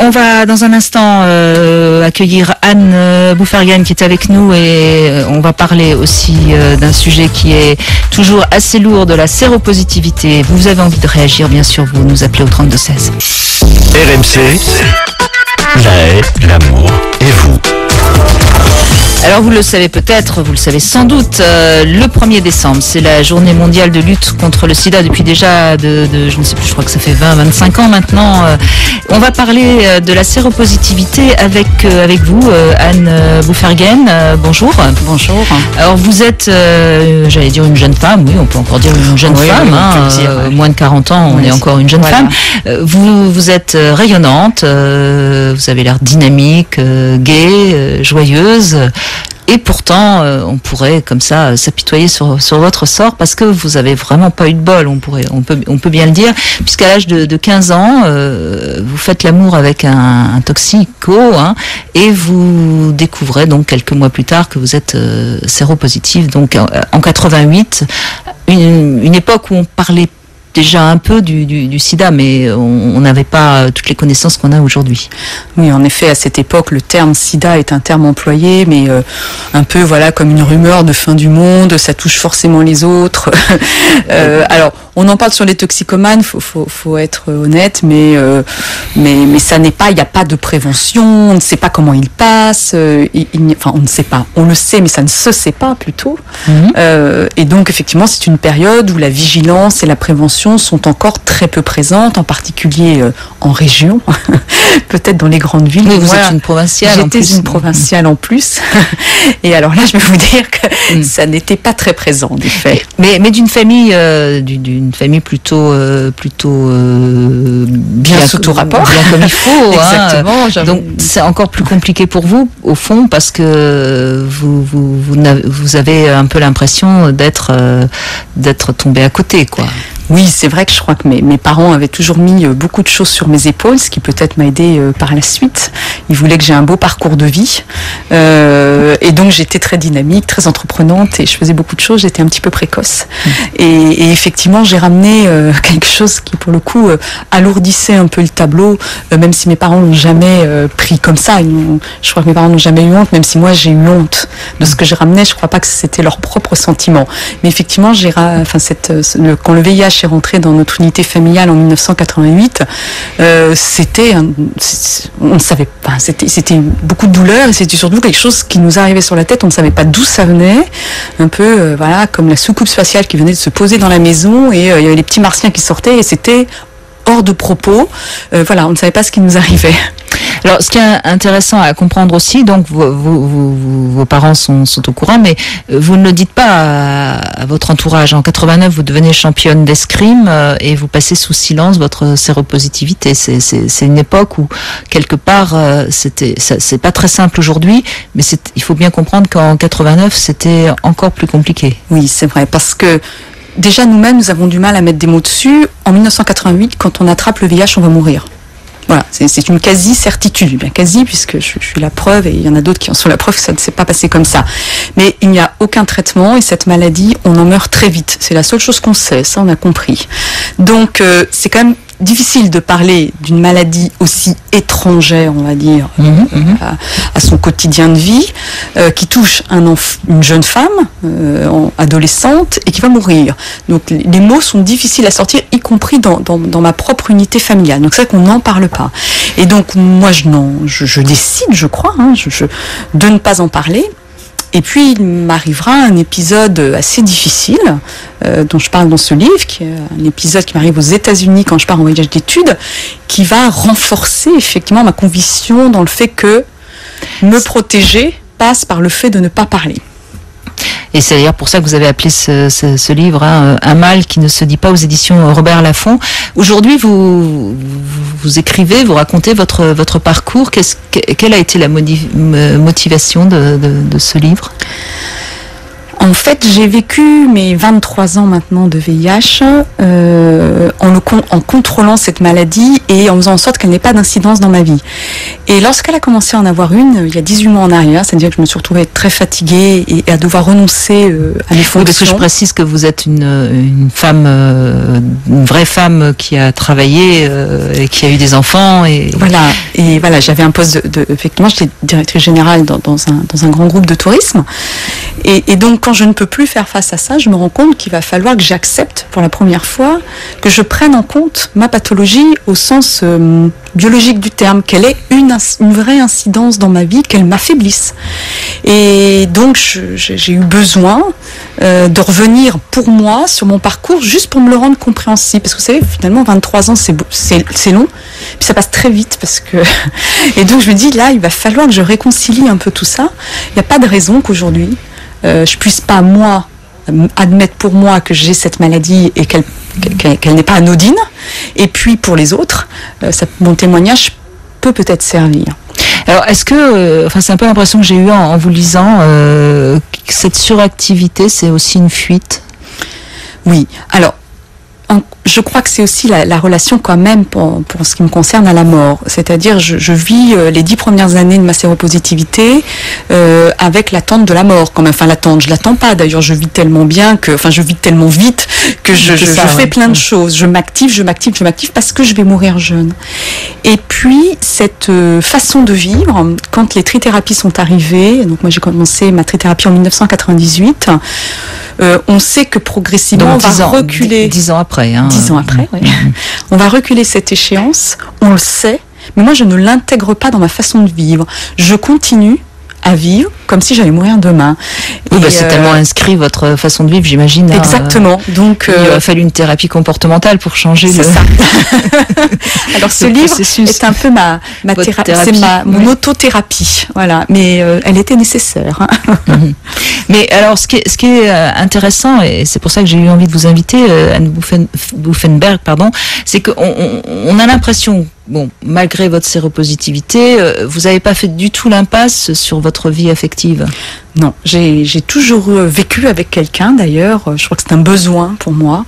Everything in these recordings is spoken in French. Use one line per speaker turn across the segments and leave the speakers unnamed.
On va dans un instant accueillir Anne Boufargane qui est avec nous et on va parler aussi d'un sujet qui est toujours assez lourd, de la séropositivité. Vous avez envie de réagir, bien sûr, vous nous appelez au 3216.
RMC, la haie, l'amour et vous.
Alors vous le savez peut-être, vous le savez sans doute, le 1er décembre, c'est la journée mondiale de lutte contre le sida depuis déjà je ne sais plus, je crois que ça fait 20-25 ans maintenant. On va parler de la séropositivité avec vous, Anne Boufargane. Bonjour.
Bonjour.
Alors vous êtes, j'allais dire une jeune femme, oui, on peut encore dire une jeune femme,
dire.
Moins de 40 ans, on est encore une jeune femme. Vous êtes rayonnante, vous avez l'air dynamique, gaie, joyeuse. Et pourtant, on pourrait comme ça s'apitoyer sur votre sort parce que vous avez vraiment pas eu de bol. On peut bien le dire, puisqu'à l'âge de 15 ans, vous faites l'amour avec un toxico, et vous découvrez donc quelques mois plus tard que vous êtes séropositive. Donc en 88, une époque où on parlait déjà un peu du sida, mais on n'avait pas toutes les connaissances qu'on a aujourd'hui.
Oui, en effet, à cette époque, le terme sida est un terme employé, mais un peu comme une rumeur de fin du monde, ça touche forcément les autres. Alors, on en parle sur les toxicomanes, faut être honnête, mais ça n'est pas, il n'y a pas de prévention, on ne sait pas comment il passe, on ne sait pas, on le sait, mais ça ne se sait pas plutôt. Et donc, effectivement, c'est une période où la vigilance et la prévention sont encore très peu présentes, en particulier en région, peut-être dans les grandes villes.
Mais vous êtes une provinciale en plus.
J'étais une provinciale en plus. Et alors là, je vais vous dire que ça n'était pas très présent, en effet.
Mais d'une famille, plutôt
bien sous tout rapport,
bien comme il faut.
Exactement.
Donc c'est encore plus compliqué pour vous, au fond, parce que vous avez un peu l'impression d'être tombé à côté, quoi.
Oui, c'est vrai que je crois que mes parents avaient toujours mis beaucoup de choses sur mes épaules, ce qui peut-être m'a aidé par la suite. Ils voulaient que j'ai un beau parcours de vie. Et donc j'étais très dynamique, très entreprenante et je faisais beaucoup de choses, j'étais un petit peu précoce. Et effectivement, j'ai ramené quelque chose qui, pour le coup, alourdissait un peu le tableau, même si mes parents l'ont jamais pris comme ça. Je crois que mes parents n'ont jamais eu honte, même si moi j'ai eu honte de ce que je ramenais. Je crois pas que c'était leur propre sentiment. Mais effectivement, quand le VIH est rentré dans notre unité familiale en 1988, on ne savait pas, c'était beaucoup de douleur et c'était surtout quelque chose qui nous arrivait sur la tête, on ne savait pas d'où ça venait, un peu comme la soucoupe spatiale qui venait de se poser dans la maison et il y avait les petits martiens qui sortaient et c'était hors de propos, on ne savait pas ce qui nous arrivait.
Alors, ce qui est intéressant à comprendre aussi, donc vos parents sont au courant, mais vous ne le dites pas à votre entourage. En 89, vous devenez championne d'escrime et vous passez sous silence votre séropositivité. C'est une époque où, quelque part, c'est pas très simple aujourd'hui, mais il faut bien comprendre qu'en 89, c'était encore plus compliqué.
Oui, c'est vrai, parce que déjà, nous-mêmes, nous avons du mal à mettre des mots dessus. En 1988, quand on attrape le VIH, on va mourir. Voilà, c'est une quasi-certitude, bien quasi, puisque je suis la preuve, et il y en a d'autres qui en sont la preuve que ça ne s'est pas passé comme ça. Mais il n'y a aucun traitement, et cette maladie, on en meurt très vite. C'est la seule chose qu'on sait, ça on a compris. Donc c'est quand même difficile de parler d'une maladie aussi étrangère, on va dire, à son quotidien de vie, qui touche une jeune femme, adolescente, et qui va mourir. Donc les mots sont difficiles à sortir, y compris dans ma propre unité familiale. Donc c'est vrai qu'on n'en parle pas. Et donc moi je décide, je crois, de ne pas en parler. Et puis il m'arrivera un épisode assez difficile dont je parle dans ce livre, qui est un épisode qui m'arrive aux États-Unis quand je pars en voyage d'études, qui va renforcer effectivement ma conviction dans le fait que me protéger passe par le fait de ne pas parler.
Et c'est d'ailleurs pour ça que vous avez appelé ce livre Un mal qui ne se dit pas, aux éditions Robert Laffont. Aujourd'hui, vous écrivez, vous racontez votre parcours. Quelle a été la motivation de ce livre ?
En fait, j'ai vécu mes 23 ans maintenant de VIH en le en contrôlant cette maladie et en faisant en sorte qu'elle n'ait pas d'incidence dans ma vie. Et lorsqu'elle a commencé à en avoir une, il y a 18 mois en arrière, c'est-à-dire que je me suis retrouvée très fatiguée et à devoir renoncer à mes fonctions.
Oui, parce que je précise que vous êtes une femme, une vraie femme qui a travaillé et qui a eu des enfants. Et
voilà, j'avais un poste effectivement, j'étais directrice générale dans un grand groupe de tourisme. Et donc, quand je ne peux plus faire face à ça, je me rends compte qu'il va falloir que j'accepte pour la première fois que je prenne en compte ma pathologie au sens biologique du terme, qu'elle ait une vraie incidence dans ma vie, qu'elle m'affaiblisse. Et donc, j'ai eu besoin de revenir pour moi sur mon parcours, juste pour me le rendre compréhensible. Parce que vous savez, finalement, 23 ans, c'est long, puis ça passe très vite. Et donc, je me dis, là, il va falloir que je réconcilie un peu tout ça. Il n'y a pas de raison qu'aujourd'hui, je puisse pas, moi, admettre pour moi que j'ai cette maladie et qu'elle n'est pas anodine. Et puis, pour les autres, mon témoignage peut-être servir.
Alors, est-ce que, c'est un peu l'impression que j'ai eue en vous lisant, que cette suractivité, c'est aussi une fuite?
Oui. Alors, je crois que c'est aussi la relation quand même pour ce qui me concerne à la mort. C'est-à-dire, je vis les 10 premières années de ma séropositivité avec l'attente de la mort. Quand même, l'attente, je l'attends pas. D'ailleurs, je vis tellement bien je vis tellement vite que je fais plein de choses. Je m'active parce que je vais mourir jeune. Et puis, cette façon de vivre, quand les trithérapies sont arrivées, donc moi j'ai commencé ma trithérapie en 1998, on sait que progressivement
donc,
on va reculer.
10 ans après.
10 ans après, oui. On va reculer cette échéance, on le sait, mais moi je ne l'intègre pas dans ma façon de vivre. Je continue à vivre comme si j'allais mourir demain.
Oui, c'est tellement inscrit votre façon de vivre, j'imagine.
Exactement. Donc,
il aurait fallu une thérapie comportementale pour changer.
C'est ça. Alors, ce livre est un peu ma thérapie, c'est mon autothérapie. Voilà. Mais elle était nécessaire.
Mais alors, ce qui est intéressant, et c'est pour ça que j'ai eu envie de vous inviter, Anne Buffenberg, c'est qu'on a l'impression, malgré votre séropositivité, vous n'avez pas fait du tout l'impasse sur votre vie affective.
Non, j'ai toujours vécu avec quelqu'un d'ailleurs. Je crois que c'est un besoin pour moi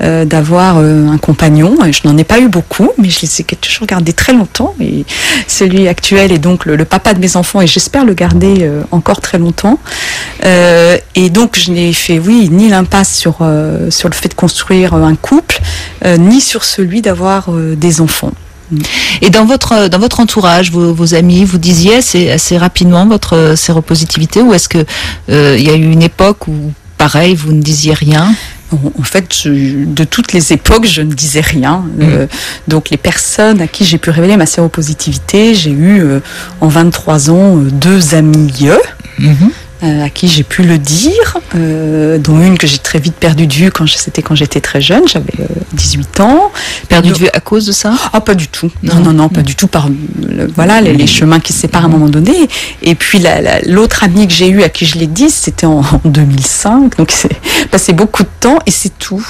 d'avoir un compagnon. Et je n'en ai pas eu beaucoup, mais je les ai toujours gardés très longtemps. Et celui actuel est donc le papa de mes enfants et j'espère le garder encore très longtemps. Et donc je n'ai fait, ni l'impasse sur le fait de construire un couple, ni sur celui d'avoir des enfants.
Et dans votre entourage, vos amis, vous disiez assez rapidement votre séropositivité, ou est-ce que il y a eu une époque où, pareil, vous ne disiez rien?
En fait, de toutes les époques, je ne disais rien. Donc, les personnes à qui j'ai pu révéler ma séropositivité, j'ai eu en 23 ans 2 amies à qui j'ai pu le dire, dont une que j'ai très vite perdue de vue quand j'étais très jeune, j'avais 18 ans.
Perdue de vue à cause de ça?
Ah, pas du tout. Non, pas du tout. Les chemins qui se séparent à un moment donné. Et puis l'autre amie que j'ai eue à qui je l'ai dit, c'était en 2005. Donc c'est passé beaucoup de temps et c'est tout.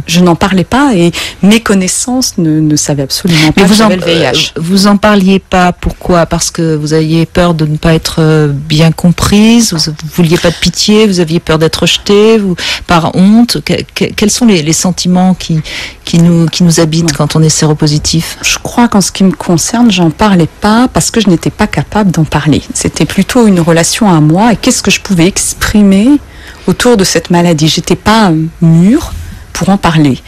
Je n'en parlais pas et mes connaissances ne savaient absolument pas que j'avais le VIH.
Vous en parliez pas, pourquoi? Parce que vous aviez peur de ne pas être bien comprise, vous vouliez pas de pitié, vous aviez peur d'être rejetée, par honte. Quels sont les sentiments qui nous habitent quand on est séropositif?
Je crois qu'en ce qui me concerne, j'en parlais pas parce que je n'étais pas capable d'en parler. C'était plutôt une relation à moi et qu'est-ce que je pouvais exprimer autour de cette maladie. J'étais pas mûre pour en parler.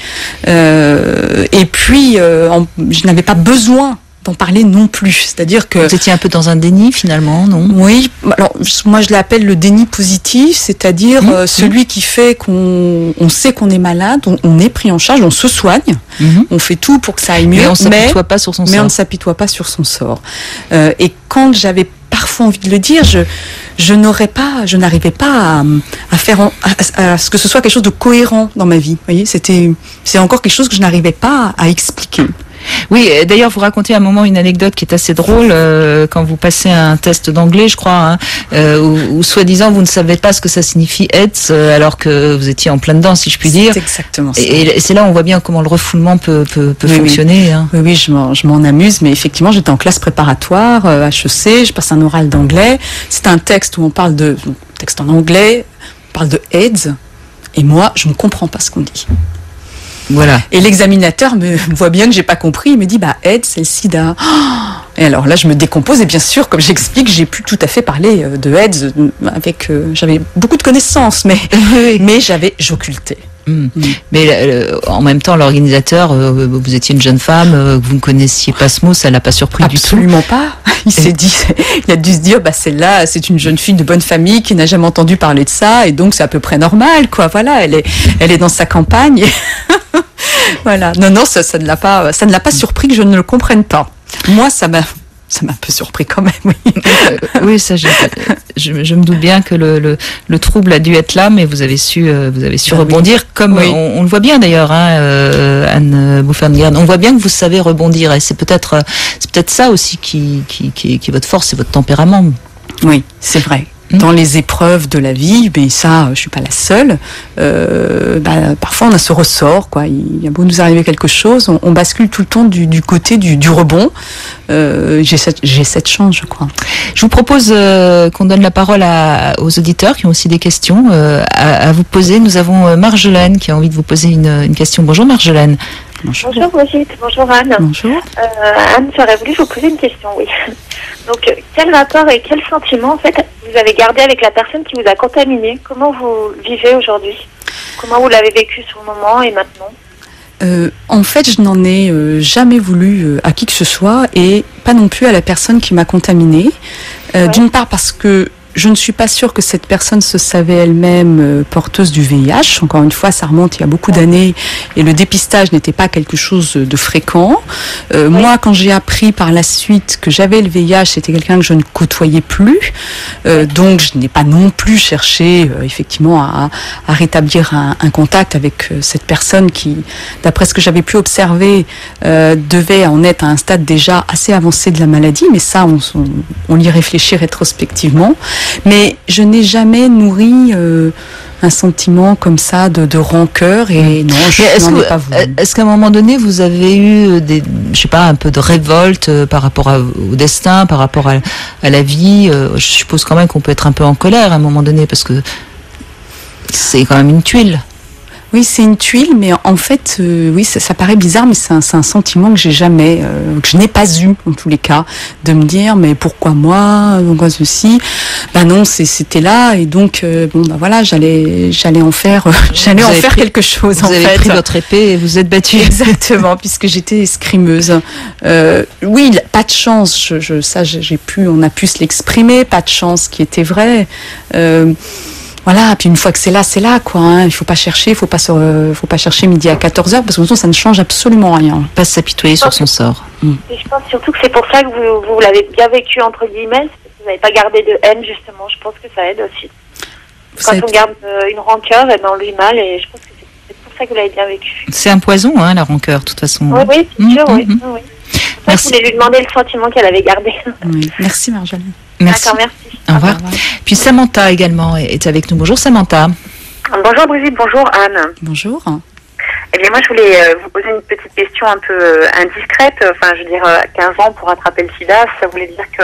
Et puis, je n'avais pas besoin d'en parler non plus. C'est-à-dire que...
Vous étiez un peu dans un déni, finalement, non?
Oui. Alors, moi, je l'appelle le déni positif, c'est-à-dire celui qui fait qu'on sait qu'on est malade, on est pris en charge, on se soigne, on fait tout pour que ça aille mieux,
mais on ne s'apitoie pas sur son sort.
Mais on ne s'apitoie pas sur son sort. Et quand j'avais parfois envie de le dire, je n'arrivais pas à faire à ce que ce soit quelque chose de cohérent dans ma vie. Vous voyez, c'est encore quelque chose que je n'arrivais pas à expliquer.
Oui, d'ailleurs, vous racontez à un moment une anecdote qui est assez drôle quand vous passez un test d'anglais, je crois, où soi-disant vous ne savez pas ce que ça signifie AIDS, alors que vous étiez en plein dedans, si je puis dire.
C'est exactement ça.
Et c'est là où on voit bien comment le refoulement peut fonctionner.
Oui, je m'en amuse, mais effectivement, j'étais en classe préparatoire, HEC, je passe un oral d'anglais. C'est un texte où on parle texte en anglais, on parle de AIDS, et moi, je ne comprends pas ce qu'on dit.
Voilà.
Et l'examinateur me voit bien que j'ai pas compris, il me dit AIDS, c'est le sida. Et alors là, je me décompose et bien sûr, comme j'explique, j'ai pu tout à fait parler de AIDS avec. J'avais beaucoup de connaissances, mais j'occultais.
Mais en même temps, l'organisateur, vous étiez une jeune femme, vous ne connaissiez pas ce mot, ça l'a pas surpris du tout.
Absolument pas. Il a dû se dire, celle-là, c'est une jeune fille de bonne famille qui n'a jamais entendu parler de ça, et donc c'est à peu près normal, quoi. Voilà, elle est dans sa campagne. Voilà. Non, ça ne l'a pas surpris que je ne le comprenne pas. Moi, ça m'a un peu surpris quand même, oui.
Oui, ça, je me doute bien que le trouble a dû être là, mais vous avez su rebondir, comme on le voit bien d'ailleurs, Anne Bouffern-Guérin. On voit bien que vous savez rebondir, et c'est peut-être ça aussi qui est votre force, c'est votre tempérament.
Oui, c'est vrai. Dans les épreuves de la vie, mais ça, je suis pas la seule. Parfois, on a ce ressort, quoi. Il y a beau nous arriver quelque chose, on bascule tout le temps du côté du rebond. J'ai cette chance, je crois.
Je vous propose qu'on donne la parole aux auditeurs qui ont aussi des questions à vous poser. Nous avons Marjolaine qui a envie de vous poser une question. Bonjour Marjolaine.
Bonjour Brigitte, bonjour Anne.
Bonjour.
Anne, j'aurais voulu vous poser une question, oui. Donc, quel rapport et quel sentiment, en fait, vous avez gardé avec la personne qui vous a contaminé? Comment vous vivez aujourd'hui? Comment vous l'avez vécu sur le moment et maintenant?
En fait, je n'en ai jamais voulu à qui que ce soit, et pas non plus à la personne qui m'a contaminée. D'une part parce que je ne suis pas sûre que cette personne se savait elle-même porteuse du VIH. Encore une fois, ça remonte il y a beaucoup d'années et le dépistage n'était pas quelque chose de fréquent. Moi, quand j'ai appris par la suite que j'avais le VIH, c'était quelqu'un que je ne côtoyais plus. Donc, je n'ai pas non plus cherché effectivement à rétablir un contact avec cette personne qui, d'après ce que j'avais pu observer, devait en être à un stade déjà assez avancé de la maladie. Mais ça, on y réfléchit rétrospectivement. Mais je n'ai jamais nourri un sentiment comme ça de rancœur, et non, je n'en ai pas voulu.
Est-ce qu'à un moment donné, vous avez eu un peu de révolte par rapport au destin, par rapport à la vie? Je suppose quand même qu'on peut être un peu en colère à un moment donné, parce que c'est quand même une tuile.
Oui, c'est une tuile, mais en fait, oui, ça paraît bizarre, mais c'est un sentiment que j'ai jamais, que je n'ai pas eu, en tous les cas, de me dire, mais pourquoi moi, pourquoi ceci? Non, c'était là, et donc, voilà, j'allais en faire quelque chose, en fait.
Vous avez pris votre épée et vous êtes battue.
Exactement, puisque j'étais escrimeuse. Oui, pas de chance, on a pu se l'exprimer, pas de chance, qui était vrai. Voilà, puis une fois que c'est là, quoi. Hein. Il faut pas chercher midi à 14h, parce que de toute façon, ça ne change absolument rien.
Pas s'apitoyer sur son sort.
Et je pense surtout que c'est pour ça que vous l'avez bien vécu, entre guillemets, parce que vous n'avez pas gardé de haine, justement. Je pense que ça aide aussi. Quand on garde une rancœur, on lui mal, et je pense que c'est pour ça que vous l'avez bien vécu.
C'est un poison, hein, la rancœur, de toute façon.
Oui, c'est sûr, oui. Je voulais lui demander le sentiment qu'elle avait gardé.
Oui. Merci Marjolaine.
Merci.
D'accord, merci.
Au revoir. Puis Samantha également est avec nous. Bonjour Samantha.
Bonjour Brigitte, bonjour Anne.
Bonjour.
Eh bien moi je voulais vous poser une petite question un peu indiscrète. Enfin je veux dire, 15 ans pour attraper le sida, ça voulait dire que,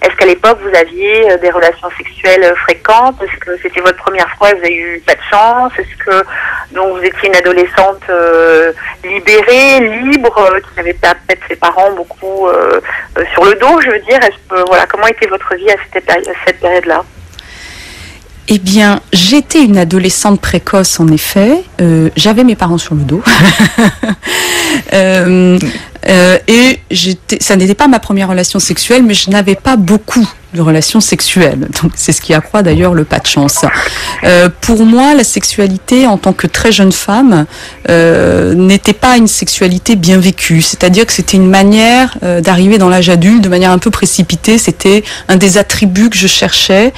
est-ce qu'à l'époque vous aviez des relations sexuelles fréquentes? Est-ce que c'était votre première fois et vous avez eu pas de chance? Est-ce que donc vous étiez une adolescente libérée, libre, qui n'avait pas peut-être ses parents beaucoup sur le dos, je veux dire? Comment était votre vie à cette période-là?
Eh bien, j'étais une adolescente précoce, en effet. J'avais mes parents sur le dos. Et ça n'était pas ma première relation sexuelle, mais je n'avais pas beaucoup de relations sexuelles. Donc, c'est ce qui accroît d'ailleurs le pas de chance. Pour moi, la sexualité, en tant que très jeune femme, n'était pas une sexualité bien vécue. C'est-à-dire que c'était une manière d'arriver dans l'âge adulte de manière un peu précipitée. C'était un des attributs que je cherchais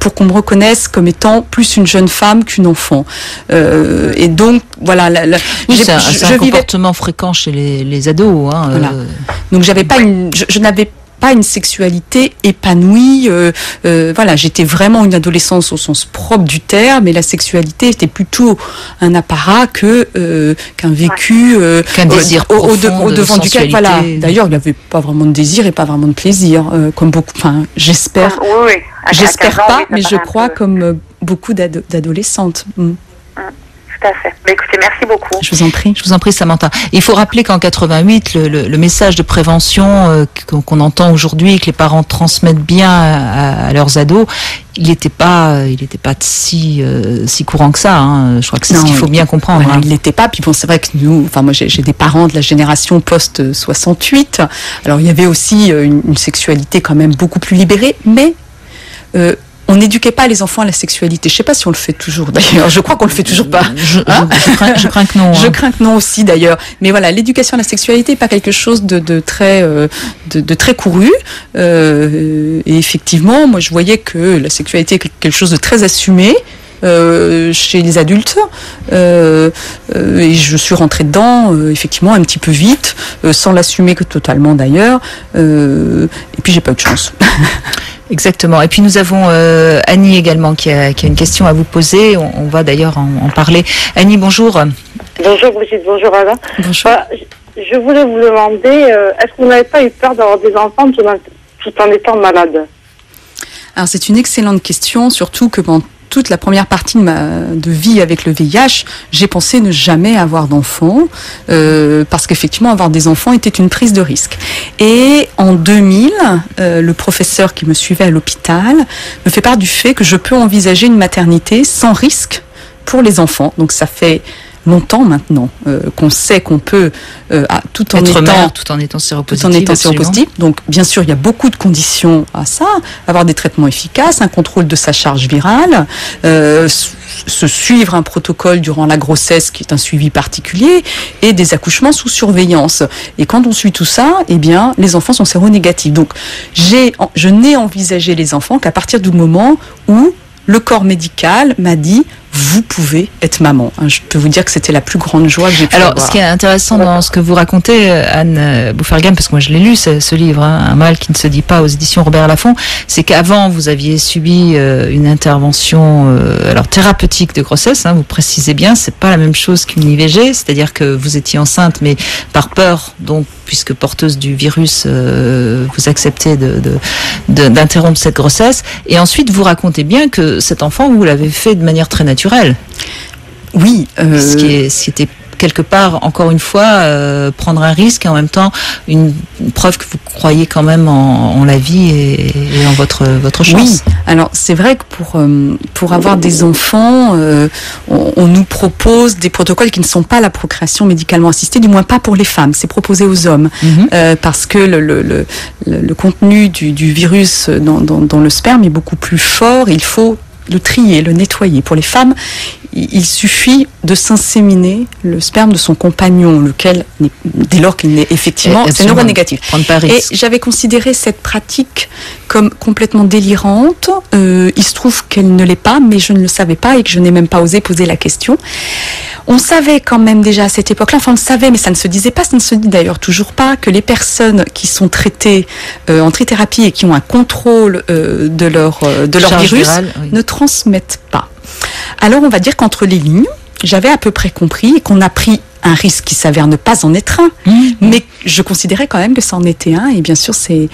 pour qu'on me reconnaisse comme étant plus une jeune femme qu'une enfant. Et donc, voilà.
C'est un comportement fréquent chez les ados. Hein,
voilà. Donc, je n'avais pas une sexualité épanouie. Voilà, j'étais vraiment une adolescence au sens propre du terme, mais la sexualité était plutôt un apparat qu'un vécu,
qu'un désir profond
au devant duquel. Voilà. D'ailleurs, il n'y avait pas vraiment de désir et pas vraiment de plaisir, comme beaucoup. Enfin, j'espère.
Oui.
J'espère pas, mais je crois comme beaucoup d'adolescentes.
tout à fait. Mais écoutez, merci beaucoup.
Je vous en prie.
Je vous en prie, Samantha. Il faut rappeler qu'en 88, le message de prévention qu'on entend aujourd'hui, que les parents transmettent bien à leurs ados, il n'était pas si courant que ça. Hein. Je crois que c'est ce qu'il faut bien comprendre.
Voilà,
hein.
il n'était pas. Puis bon, c'est vrai que nous, enfin moi j'ai des parents de la génération post 68. Alors il y avait aussi une sexualité quand même beaucoup plus libérée, mais on n'éduquait pas les enfants à la sexualité. Je ne sais pas si on le fait toujours d'ailleurs. Je crois qu'on le fait toujours pas.
Je crains que non.
Je
hein.
crains que non aussi d'ailleurs. Mais voilà, l'éducation à la sexualité n'est pas quelque chose de très couru. Et effectivement, moi je voyais que la sexualité est quelque chose de très assumé. Chez les adultes et je suis rentrée dedans effectivement un petit peu vite sans l'assumer que totalement d'ailleurs et puis j'ai pas eu de chance.
Exactement. Et puis nous avons Annie également qui a une question à vous poser. On va d'ailleurs en parler. Annie, bonjour.
Bonjour Brigitte, bonjour Alain.
Bonjour.
Je voulais vous demander, est-ce que vous n'avez pas eu peur d'avoir des enfants tout en étant malade?
Alors c'est une excellente question, surtout que pendant toute la première partie de vie avec le VIH, j'ai pensé ne jamais avoir d'enfants, parce qu'effectivement avoir des enfants était une prise de risque. Et en 2000, le professeur qui me suivait à l'hôpital me fait part du fait que je peux envisager une maternité sans risque pour les enfants. Donc ça fait longtemps maintenant qu'on sait qu'on peut tout en étant séropositif. Donc bien sûr il y a beaucoup de conditions à ça, avoir des traitements efficaces, un contrôle de sa charge virale, se suivre un protocole durant la grossesse qui est un suivi particulier et des accouchements sous surveillance. Et quand on suit tout ça, eh bien les enfants sont séronégatifs. Donc je n'ai envisagé les enfants qu'à partir du moment où le corps médical m'a dit vous pouvez être maman. Je peux vous dire que c'était la plus grande joie que j'ai pu avoir.
Alors, ce qui est intéressant dans ce que vous racontez, Anne Boufferghem, parce que moi je l'ai lu, ce livre, hein, Un mal qui ne se dit pas, aux éditions Robert Laffont, c'est qu'avant vous aviez subi une intervention alors thérapeutique de grossesse, hein, vous précisez bien, c'est pas la même chose qu'une IVG, c'est-à-dire que vous étiez enceinte, mais par peur, donc puisque porteuse du virus, vous acceptez d'interrompre cette grossesse, et ensuite vous racontez bien que cet enfant, vous l'avez fait de manière très naturelle.
Oui.
Ce qui était quelque part, encore une fois, prendre un risque et en même temps une preuve que vous croyez quand même en la vie et en votre chance.
Oui, alors c'est vrai que pour avoir des enfants, on nous propose des protocoles qui ne sont pas la procréation médicalement assistée, du moins pas pour les femmes, c'est proposé aux hommes, parce que le contenu du virus dans le sperme est beaucoup plus fort, il faut le trier, le nettoyer. Pour les femmes, il suffit de s'inséminer le sperme de son compagnon, lequel, dès lors qu'il n'est effectivement, c'est neuronégatif. Et j'avais considéré cette pratique comme complètement délirante. Il se trouve qu'elle ne l'est pas, mais je ne le savais pas et que je n'ai même pas osé poser la question. On savait quand même déjà à cette époque-là, enfin on le savait, mais ça ne se disait pas, ça ne se dit d'ailleurs toujours pas, que les personnes qui sont traitées en trithérapie et qui ont un contrôle de leur virus virale, oui, ne transmettent pas. Alors on va dire qu'entre les lignes, j'avais à peu près compris qu'on a pris un risque qui s'avère ne pas en être un, mais je considérais quand même que ça en était un, et bien sûr c'est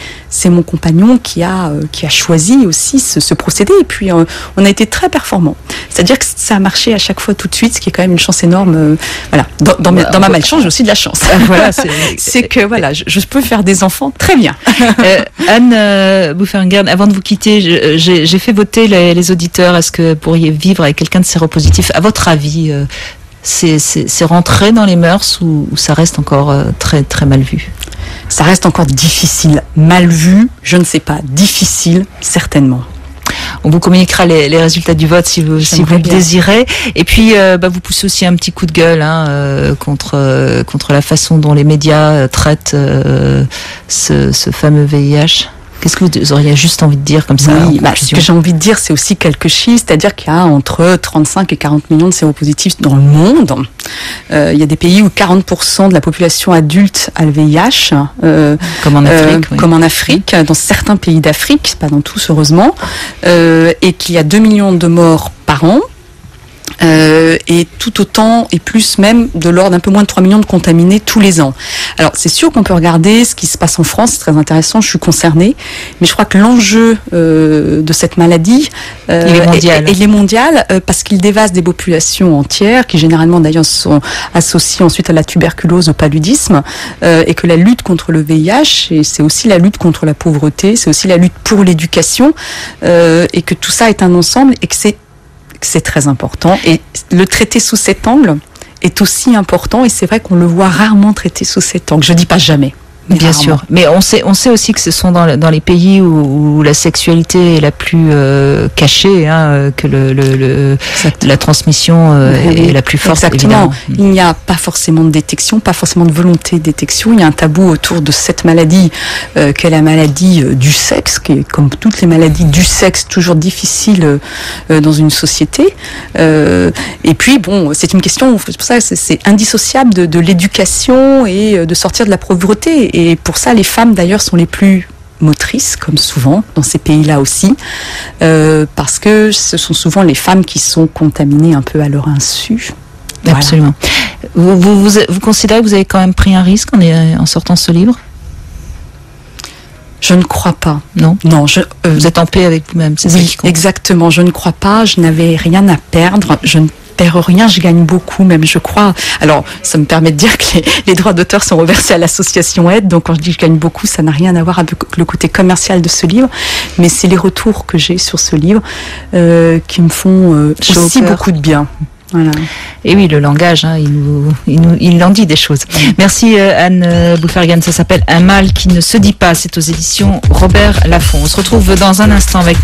mon compagnon qui a choisi aussi ce procédé, et puis on a été très performants. C'est-à-dire que ça a marché à chaque fois tout de suite, ce qui est quand même une chance énorme. Voilà, dans ma malchance, j'ai aussi de la chance.
Voilà,
c'est que voilà, je peux faire des enfants très bien.
Anne Boufferghem, avant de vous quitter, j'ai fait voter les auditeurs. Est-ce que vous pourriez vivre avec quelqu'un de séropositif? À votre avis, c'est rentré dans les mœurs ou ça reste encore très, très mal vu?
Ça reste encore difficile. Mal vu, je ne sais pas. Difficile, certainement.
On vous communiquera les résultats du vote si vous le désirez. Et puis, vous poussez aussi un petit coup de gueule contre la façon dont les médias traitent ce fameux VIH. Qu'est-ce que vous auriez juste envie de dire comme ça?
Oui, ce que j'ai envie de dire, c'est aussi quelques chiffres, c'est-à-dire qu'il y a entre 35 et 40 millions de séropositifs dans le monde. Il y a des pays où 40% de la population adulte a le VIH.
Comme en Afrique. Oui.
Comme en Afrique, dans certains pays d'Afrique, pas dans tous heureusement, et qu'il y a 2 millions de morts par an. Et tout autant et plus même de l'ordre d'un peu moins de 3 millions de contaminés tous les ans. Alors, c'est sûr qu'on peut regarder ce qui se passe en France, c'est très intéressant, je suis concernée, mais je crois que l'enjeu de cette maladie
il est mondial.
il est mondial parce qu'il dévaste des populations entières, qui généralement d'ailleurs sont associées ensuite à la tuberculose, au paludisme, et que la lutte contre le VIH, et c'est aussi la lutte contre la pauvreté, c'est aussi la lutte pour l'éducation, et que tout ça est un ensemble, et que c'est très important. Et le traiter sous cet angle est aussi important, et c'est vrai qu'on le voit rarement traité sous cet angle. Je dis pas jamais.
Bien sûr, mais on sait aussi que ce sont dans les pays où la sexualité est la plus cachée, que la transmission est la plus forte.
Exactement.
Évidemment.
Il n'y a pas forcément de détection, pas forcément de volonté de détection. Il y a un tabou autour de cette maladie, qu'est la maladie du sexe, qui est, comme toutes les maladies du sexe, toujours difficile dans une société. Et puis, bon, c'est une question, c'est pour ça que c'est indissociable de l'éducation et de sortir de la pauvreté. Et pour ça, les femmes, d'ailleurs, sont les plus motrices, comme souvent, dans ces pays-là aussi, parce que ce sont souvent les femmes qui sont contaminées un peu à leur insu. Voilà.
Absolument. Vous considérez que vous avez quand même pris un risque en sortant ce livre ?
Je ne crois pas.
Non.
Vous
êtes en paix avec vous-même, c'est ça qui compte.
Exactement. Je ne crois pas. Je n'avais rien à perdre. Je ne perds rien, je gagne beaucoup même, je crois. Alors, ça me permet de dire que les droits d'auteur sont reversés à l'association Aide, donc quand je dis que je gagne beaucoup, ça n'a rien à voir avec le côté commercial de ce livre, mais c'est les retours que j'ai sur ce livre qui me font aussi beaucoup de bien. Voilà.
Et oui, le langage, il en dit des choses. Merci Anne Bouffergan, ça s'appelle Un mal qui ne se dit pas, c'est aux éditions Robert Laffont. On se retrouve dans un instant avec